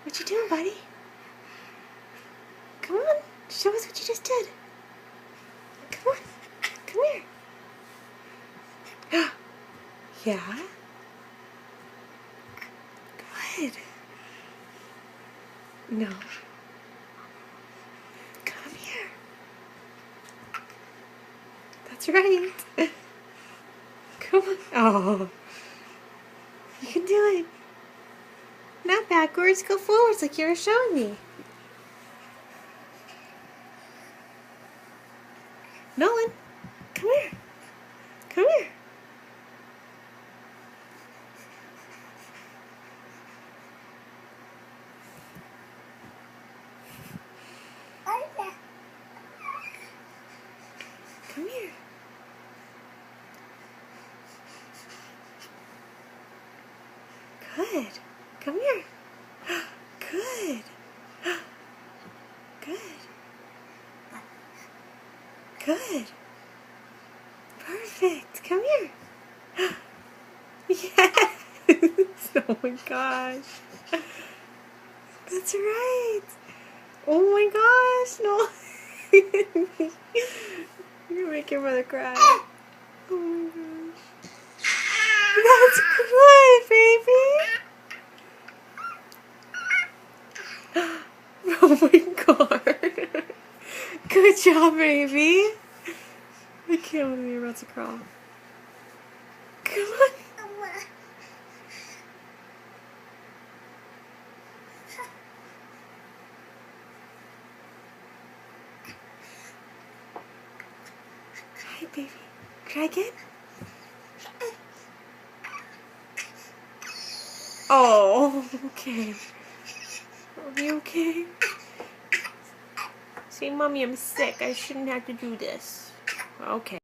What you doing, buddy? Come on, show us what you just did. Come on, come here. Yeah? Good. No. Come here. That's right. Come on. Oh. You can do it. Not backwards, go forwards like you were showing me. Nolan, come here. Come here. Come here. Good. Come here. Good. Good. Good. Perfect. Come here. Yes. Oh my gosh. That's right. Oh my gosh. No. You're gonna make your mother cry. Oh my gosh. That's good, baby. Oh my god. Good job, baby. I can't believe you're about to crawl. Come on. Hi, baby. Try again. Oh, okay. Are you okay? Say, Mommy, I'm sick. I shouldn't have to do this. Okay.